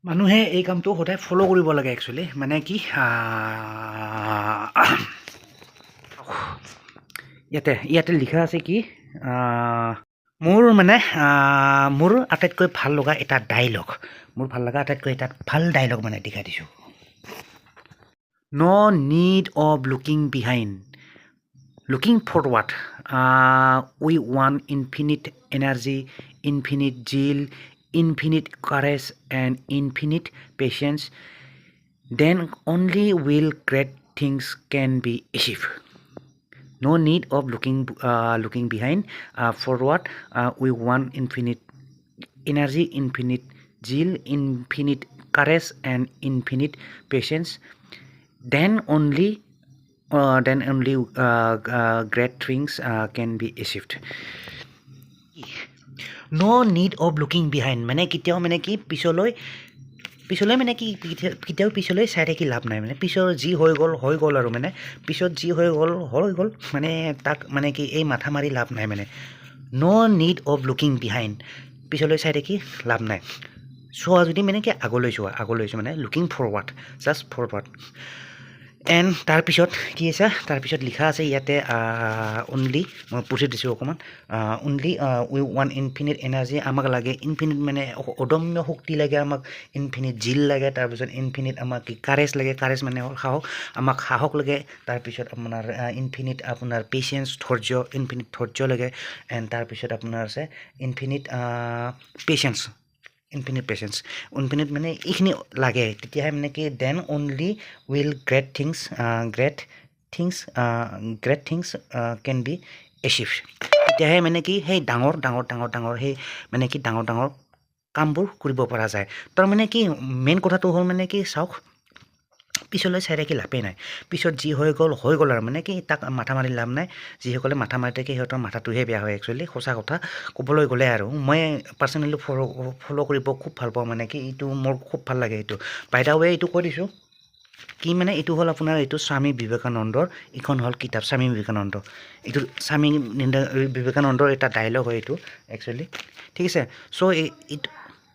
মানুহে এই কামটো সদায় ফ'ল' কৰিব লাগে একচুৱেলি মানে কি ইয়াতে লিখা আছে কি মোৰ মানে মোৰ আটাইতকৈ ভাল লগা এটা ডাইলগ মোৰ ভাল লগা আটাইতকৈ এটা ভাল ডাইলগ মানে দেখাই দিছোঁ no' need of looking behind looking forward we want infinite energy infinite zeal infinite courage and infinite patience then only will great things can be achieved no need of looking behind forward we want infinite energy infinite zeal infinite courage and infinite patience then only great things can be achieved. No need of looking behind মানে কেতিয়াও মানে কি পিছলৈ মানে কি কেতিয়াও পিছলৈ চাই থাকি লাভ নাই মানে পিছৰ যি হৈ গ'ল আৰু মানে পিছত যি হৈ গ'ল মানে তাক মানে কি এই মাথা মাৰি লাভ নাই মানে no need of looking behind পিছলৈ চাই থাকি লাভ নাই চোৱা যদি মানে কি আগলৈ চোৱা মানে looking forward just forward and তাৰপিছত কি আছে তাৰপিছত লিখা আছে ইয়াতে অনলি মই পুছি দিছোঁ অকণমান অনলি উই ওৱান ইনফিনিট এনাৰ্জি আমাক লাগে ইনফিনিট মানে অদম্য শক্তি লাগে আমাক ইনফিনিট জিল লাগে তাৰপিছত ইনফিনিট আমাক কি কাৰেজ লাগে কাৰেজ মানে হ'ল সাহস আমাক সাহস লাগে তাৰপিছত আপোনাৰ ইনফিনিট আপোনাৰ পেচেঞ্চ ইনফিনিট ধৈৰ্য লাগে এণ্ড তাৰপিছত আপোনাৰ আছে ইনফিনিট পেচেঞ্চ ইনফিনিট মানে এইখিনি লাগে তেতিয়াহে মানে কি then only will great things can be achieve তেতিয়াহে মানে কি সেই ডাঙৰ সেই মানে কি ডাঙৰ কামবোৰ কৰিব পৰা যায় তাৰমানে কি মেইন কথাটো হ'ল মানে কি চাওক পিছলৈ চাই থাকি লাভেই নাই পিছত যি হৈ গ'ল আৰু মানে কি তাক মাথা মাৰি লাভ নাই যিসকলে মাথা মাৰি থাকে সিহঁতৰ মাথাটোহে বেয়া হয় একচুৱেলি সঁচা কথা ক'বলৈ গ'লে আৰু মই পাৰ্চনেলি ফ'ল' কৰিব খুব ভাল পাওঁ মানে কি এইটো মোৰ খুব ভাল লাগে এইটো বাই দা ৱে এইটো কৈ দিছোঁ কি মানে এইটো হ'ল আপোনাৰ এইটো স্বামী বিবেকানন্দৰ এইখন হ'ল কিতাপ স্বামী বিবেকানন্দ এইটো স্বামী বিবেকানন্দৰ এটা ডাইলগ হয় এইটো একচুৱেলি ঠিক আছে চ'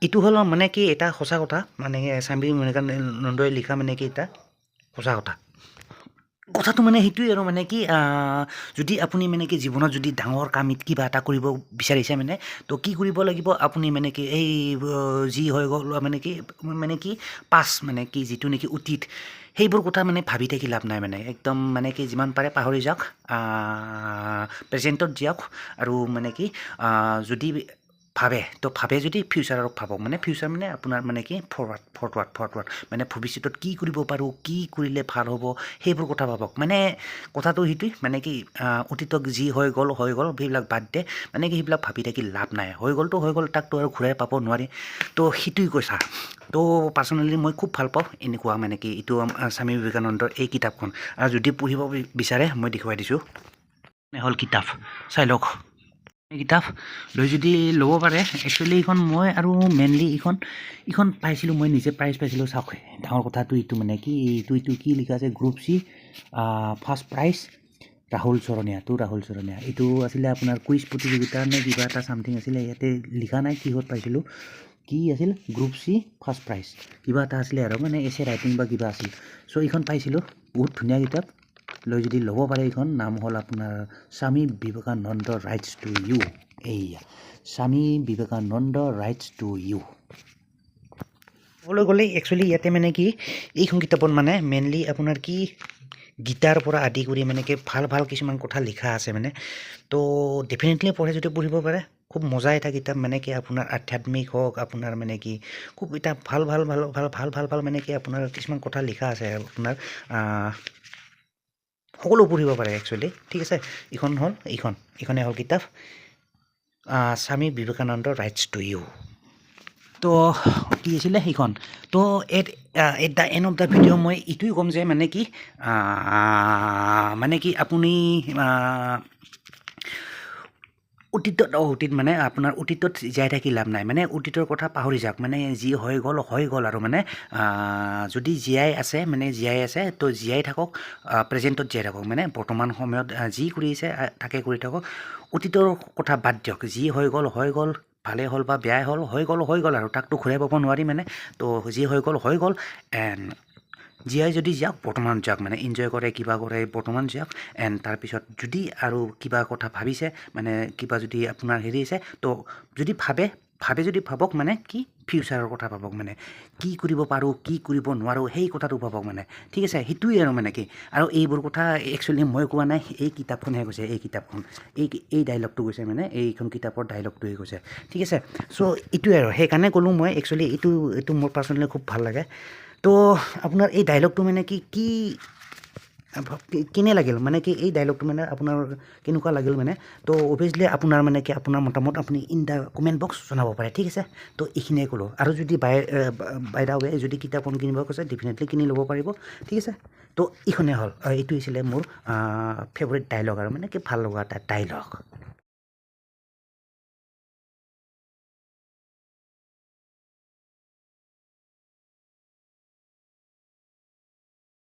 এইটো হ'ল মানে কি এটা সঁচা কথা মানে স্বামী বিবেকানন্দই লিখা মানে কি এটা সঁচা কথাটো মানে সেইটোৱে আৰু মানে কি যদি আপুনি মানে কি জীৱনত যদি ডাঙৰ কাম কিবা এটা কৰিব বিচাৰিছে মানে তো কি কৰিব লাগিব আপুনি মানে কি এই যি হৈ গ'ল মানে কি পাছ মানে কি যিটো নেকি অতীত সেইবোৰ কথা মানে ভাবি থাকি লাভ নাই মানে একদম মানে কি যিমান পাৰে পাহৰি যাওক প্ৰেজেণ্টত যাওক আৰু মানে কি যদি ভাবে যদি ফিউচাৰক ভাবক মানে ফিউচাৰ মানে আপোনাৰ মানে কি ফৰৱাৰ্ড মানে ভৱিষ্যতত কি কৰিব পাৰোঁ কি কৰিলে ভাল হ'ব সেইবোৰ কথা ভাবক মানে কথাটো সেইটোৱে মানে কি অতীতক যি হৈ গ'ল সেইবিলাক বাদ দে মানে কি সেইবিলাক ভাবি থাকি লাভ নাই হৈ গ'ল তাকতো আৰু ঘূৰাই পাব নোৱাৰি তো সেইটোৱে কৈছা তো পাৰ্চনেলি মই খুব ভাল পাওঁ এনেকুৱা মানে কি এইটো স্বামী বিবেকানন্দৰ এই কিতাপখন আৰু যদি পঢ়িব বিচাৰে মই দেখুৱাই দিছোঁ হ'ল কিতাপ চাই লওক কিতাপ লৈ যদি ল'ব পাৰে একচুৱেলি এইখন মই আৰু মেইনলি এইখন পাইছিলোঁ মই নিজে প্ৰাইজ পাইছিলোঁ চাওক ডাঙৰ কথাটো এইটো মানে কি এইটো কি লিখা আছে group C first prize Rahul Charania এইটো আছিলে আপোনাৰ কুইজ প্ৰতিযোগিতা নে কিবা এটা চামথিং আছিলে ইয়াতে লিখা নাই কিহত পাইছিলোঁ কি আছিল গ্ৰুপ চি ফাৰ্ষ্ট প্ৰাইজ কিবা এটা আছিলে আৰু মানে এছে ৰাইটিং বা কিবা আছিল চ' এইখন পাইছিলোঁ বহুত ধুনীয়া কিতাপ লৈ যদি ল'ব পাৰে এইখন নাম হ'ল আপোনাৰ Swami Vivekananda rights to you এইয়া Swami Vivekananda rights to you ক'বলৈ গ'লে একচুৱেলি ইয়াতে মানে কি এইখন কিতাপত মানে মেইনলি আপোনাৰ কি গীতাৰ পৰা আদি কৰি মানে কি ভাল কিছুমান কথা লিখা আছে মানে তো ডেফিনেটলি পঢ়ে যদি পঢ়িব পাৰে খুব মজা এটা কিতাপ মানে কি আপোনাৰ আধ্যাত্মিক হওক আপোনাৰ মানে কি খুব এটা ভাল মানে কি আপোনাৰ কিছুমান কথা লিখা আছে আপোনাৰ সকলো পঢ়িব পাৰে একচুৱেলি ঠিক আছে এইখনে হ'ল কিতাপ Swami Vivekananda rights to you তো কি আছিলে সেইখন তো at the and of the video' মই এইটোৱে ক'ম যে মানে কি আপুনি অতীত মানে আপোনাৰ অতীতত জীয়াই থাকি লাভ নাই মানে অতীতৰ কথা পাহৰি যাওক মানে যি হৈ গ'ল আৰু মানে যদি জীয়াই আছে তো জীয়াই থাকক প্ৰেজেণ্টত জীয়াই থাকক মানে বৰ্তমান সময়ত যি কৰি আছে তাকে কৰি থাকক অতীতৰ কথা বাদ দিয়ক যি হৈ গ'ল ভালেই হ'ল বা বেয়াই হ'ল হৈ গ'ল আৰু তাকতো ঘূৰাই পাব নোৱাৰি মানে তো যি হৈ গ'ল এণ্ড জীয়াই যদি যাওক বৰ্তমান যাওক মানে এনজয় কৰে কিবা কৰে বৰ্তমান যাওক এণ্ড তাৰপিছত যদি আৰু কিবা কথা ভাবিছে মানে কিবা যদি আপোনাৰ হেৰি আছে তো যদি ভাবে যদি ভাবক মানে কি ফিউচাৰৰ কথা ভাবক মানে কি কৰিব পাৰোঁ কি কৰিব নোৱাৰোঁ সেই কথাটো ভাবক মানে ঠিক আছে সেইটোৱেই আৰু মানে কি আৰু এইবোৰ কথা একচুৱেলি মই কোৱা নাই এই কিতাপখনহে কৈছে এই কিতাপখন এই ডাইলগটো কৈছে মানে এইখন কিতাপৰ ডাইলগটোৱে কৈছে ঠিক আছে চ' এইটোৱে আৰু সেইকাৰণে ক'লোঁ মই একচুৱেলি এইটো মোৰ পাৰ্চনেলি খুব ভাল লাগে তো আপোনাৰ এই ডাইলগটো মানে কেনে লাগিল মানে কি এই ডাইলগটো মানে আপোনাৰ কেনেকুৱা লাগিল মানে তো অভিয়াছলি আপোনাৰ মানে কি আপোনাৰ মতামত আপুনি ইন দ্য কমেণ্ট বক্স জনাব পাৰে ঠিক আছে তো এইখিনিয়ে ক'লোঁ আৰু যদি বাই দা ৱে যদি কিতাপখন কিনিব কৈছে ডেফিনেটলি কিনি ল'ব পাৰিব ঠিক আছে তো এইখনেই হ'ল এইটো হৈছিলে মোৰ ফেভৰেট ডাইলগ আৰু মানে কি ভাল লগা এটা ডাইলগ